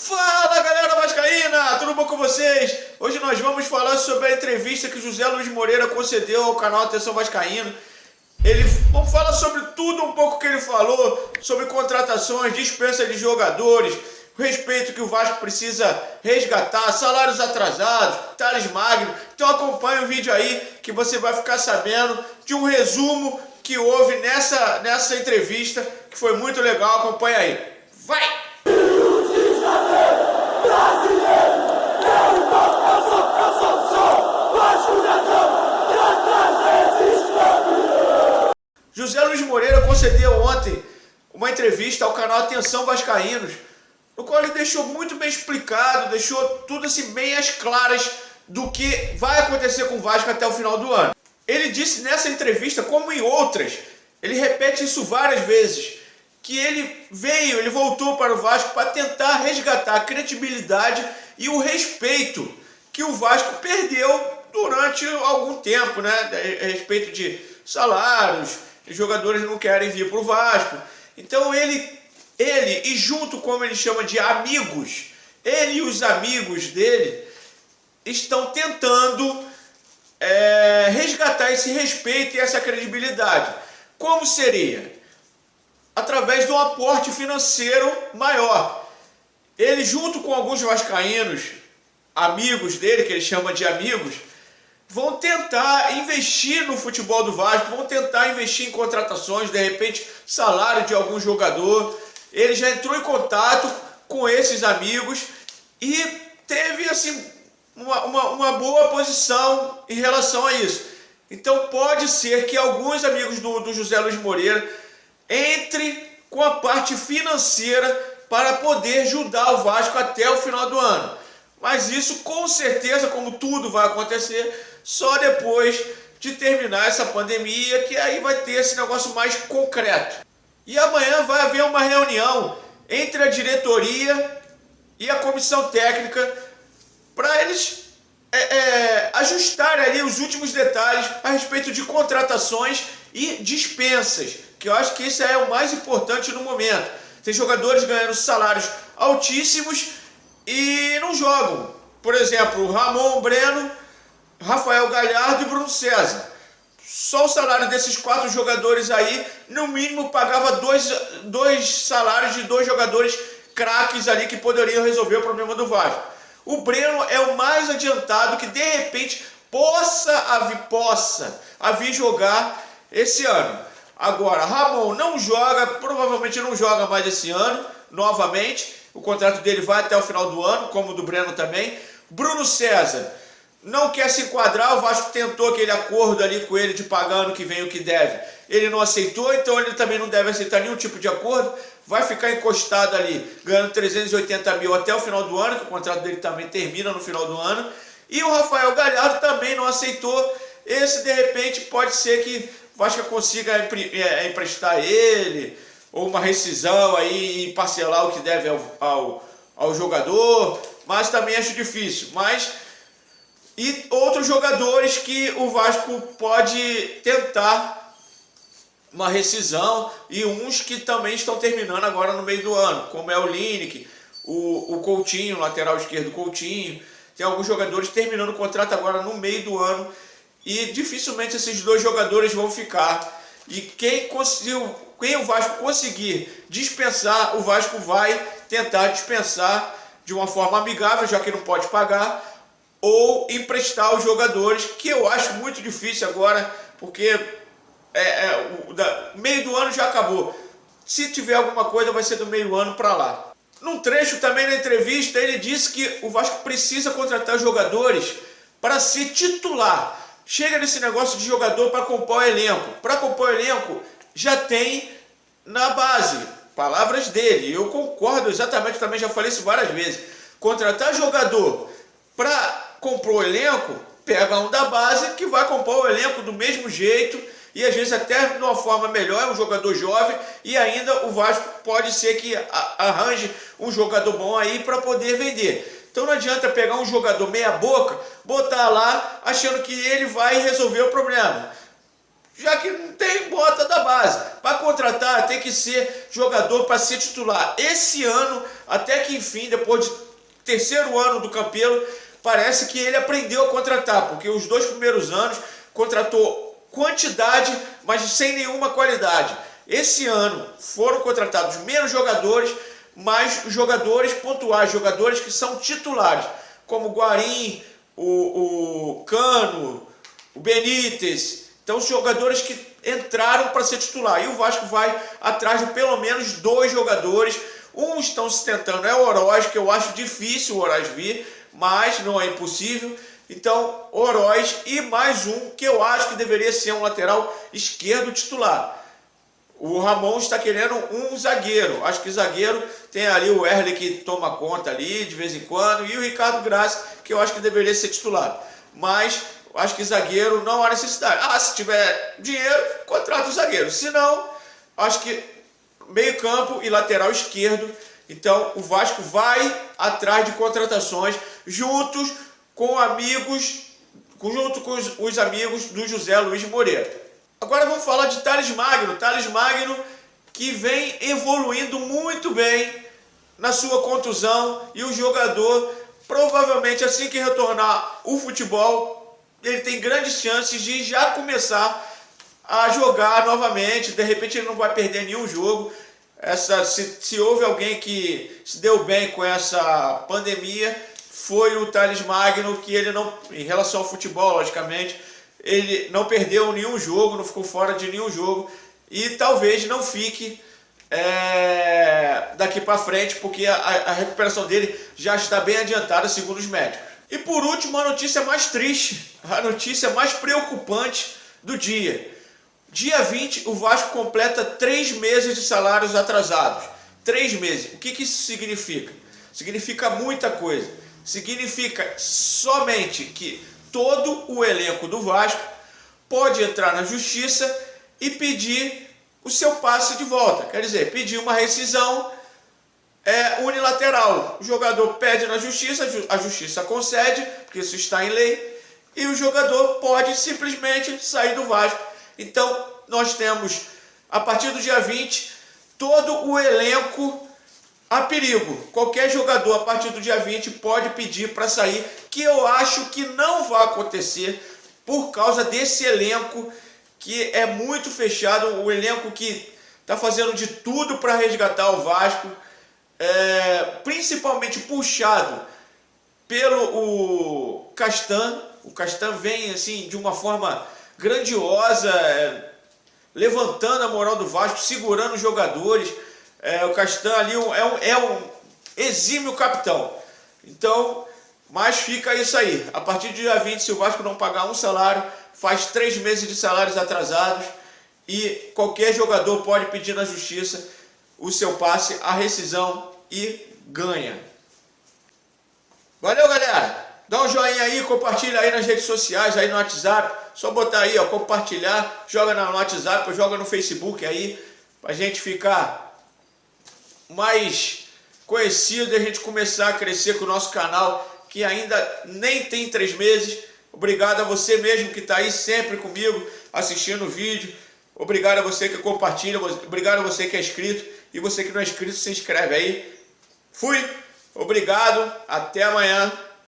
Fala galera vascaína, tudo bom com vocês? Hoje nós vamos falar sobre a entrevista que José Luiz Moreira concedeu ao canal Atenção Vascaíno. Vamos falar sobre tudo um pouco que ele falou, sobre contratações, dispensa de jogadores, o respeito que o Vasco precisa resgatar, salários atrasados, Thales Magno. Então acompanha o vídeo aí que você vai ficar sabendo de um resumo que houve nessa entrevista, que foi muito legal. Acompanha aí. Vai! José Luiz Moreira concedeu ontem uma entrevista ao canal Atenção Vascaínos, no qual ele deixou muito bem explicado, deixou tudo assim bem às claras do que vai acontecer com o Vasco até o final do ano. Ele disse nessa entrevista, como em outras, ele repete isso várias vezes, que ele voltou para o Vasco para tentar resgatar a credibilidade e o respeito que o Vasco perdeu durante algum tempo, né? A respeito de salários, os jogadores não querem vir para o Vasco. Então ele e junto, como ele chama de amigos, ele e os amigos dele estão tentando resgatar esse respeito e essa credibilidade. Como seria? Através de um aporte financeiro maior. Ele, junto com alguns vascaínos, amigos dele, que ele chama de amigos, vão tentar investir no futebol do Vasco, vão tentar investir em contratações, de repente salário de algum jogador. Ele já entrou em contato com esses amigos e teve assim uma boa posição em relação a isso. Então pode ser que alguns amigos do José Luiz Moreira entre com a parte financeira para poder ajudar o Vasco até o final do ano. Mas isso com certeza, como tudo vai acontecer, só depois de terminar essa pandemia, que aí vai ter esse negócio mais concreto. E amanhã vai haver uma reunião entre a diretoria e a comissão técnica para eles ajustarem ali os últimos detalhes a respeito de contratações e dispensas, que eu acho que isso é o mais importante no momento. Tem jogadores ganhando salários altíssimos e não jogam. Por exemplo, o Ramon Breno, Rafael Galhardo e Bruno César. Só o salário desses 4 jogadores aí, no mínimo, pagava dois salários de 2 jogadores craques ali que poderiam resolver o problema do Vasco. O Breno é o mais adiantado que de repente possa vir jogar esse ano. Agora, Ramon não joga, provavelmente não joga mais esse ano, novamente. O contrato dele vai até o final do ano, como o do Breno também. Bruno César não quer se enquadrar, o Vasco tentou aquele acordo ali com ele de pagar ano que vem o que deve. Ele não aceitou, então ele também não deve aceitar nenhum tipo de acordo. Vai ficar encostado ali, ganhando 380 mil até o final do ano, que o contrato dele também termina no final do ano. E o Rafael Galhardo também não aceitou. Esse, de repente, pode ser que o Vasco consiga emprestar ele, ou uma rescisão aí e parcelar o que deve ao jogador, mas também acho difícil. E outros jogadores que o Vasco pode tentar uma rescisão, e uns que também estão terminando agora no meio do ano, como é o Lineker, o Coutinho, lateral esquerdo Coutinho. Tem alguns jogadores terminando o contrato agora no meio do ano, e dificilmente esses 2 jogadores vão ficar. E quem o Vasco conseguir dispensar, o Vasco vai tentar dispensar de uma forma amigável, já que não pode pagar, ou emprestar os jogadores, que eu acho muito difícil agora, porque o meio do ano já acabou. Se tiver alguma coisa, vai ser do meio ano para lá. Num trecho também na entrevista, ele disse que o Vasco precisa contratar jogadores para ser titular. Chega nesse negócio de jogador para compor o elenco. Para compor o elenco, já tem na base. Palavras dele. Eu concordo exatamente, também já falei isso várias vezes. Contratar jogador para compor o elenco, pega um da base que vai compor o elenco do mesmo jeito, e às vezes até de uma forma melhor, é um jogador jovem, e ainda o Vasco pode ser que arranje um jogador bom aí para poder vender. Então não adianta pegar um jogador meia boca, botar lá achando que ele vai resolver o problema. já que não tem, bota da base. Para contratar tem que ser jogador para ser titular. Esse ano, até que enfim, depois de terceiro ano do Campelo, parece que ele aprendeu a contratar, porque os 2 primeiros anos contratou quantidade, mas sem nenhuma qualidade. Esse ano foram contratados menos jogadores, mas jogadores pontuais, jogadores que são titulares, como o Guarim, o Cano, o Benítez. Então, jogadores que entraram para ser titular. E o Vasco vai atrás de pelo menos 2 jogadores. Uns estão se tentando, é o Oroz, que eu acho difícil o Oroz vir, mas não é impossível. Então, Oroz e mais um que eu acho que deveria ser um lateral esquerdo titular. O Ramon está querendo um zagueiro. Acho que zagueiro tem ali o Erle que toma conta ali de vez em quando e o Ricardo Graça, que eu acho que deveria ser titular. Mas acho que zagueiro não há necessidade. Se tiver dinheiro, contrata o zagueiro. Se não, acho que meio campo e lateral esquerdo. Então o Vasco vai atrás de contratações junto com os amigos do José Luiz Moreira. Agora vamos falar de Thales Magno. Thales Magno que vem evoluindo muito bem na sua contusão, e o jogador provavelmente assim que retornar o futebol, ele tem grandes chances de já começar a jogar novamente. De repente ele não vai perder nenhum jogo. Se houve alguém que se deu bem com essa pandemia, foi o Thales Magno, que ele não, em relação ao futebol, logicamente, ele não perdeu nenhum jogo, não ficou fora de nenhum jogo e talvez não fique daqui para frente, porque a recuperação dele já está bem adiantada, segundo os médicos. E por último, a notícia mais triste, a notícia mais preocupante do dia. Dia 20, o Vasco completa 3 meses de salários atrasados. 3 meses. O que isso significa? Significa muita coisa. Significa somente que todo o elenco do Vasco pode entrar na justiça e pedir o seu passe de volta. Quer dizer, pedir uma rescisão unilateral. O jogador pede na justiça, a justiça concede, porque isso está em lei, e o jogador pode simplesmente sair do Vasco. Então, nós temos, a partir do dia 20, todo o elenco a perigo. Qualquer jogador, a partir do dia 20, pode pedir para sair, que eu acho que não vai acontecer por causa desse elenco que é muito fechado, o elenco que está fazendo de tudo para resgatar o Vasco, principalmente puxado pelo Castan. O Castan vem assim de uma forma grandiosa, levantando a moral do Vasco, segurando os jogadores. O Castan ali é um exímio capitão. Então, mas fica isso aí. A partir do dia 20, se o Vasco não pagar um salário, faz 3 meses de salários atrasados e qualquer jogador pode pedir na justiça o seu passe, a rescisão e ganha. Valeu, galera! Dá um joinha aí, compartilha aí nas redes sociais, aí no WhatsApp. Só botar aí, ó, compartilhar, joga no WhatsApp, joga no Facebook aí, pra gente ficar mais conhecido e a gente começar a crescer com o nosso canal, que ainda nem tem 3 meses. Obrigado a você mesmo que está aí sempre comigo, assistindo o vídeo. Obrigado a você que compartilha, obrigado a você que é inscrito, e você que não é inscrito, se inscreve aí. Fui, obrigado, até amanhã.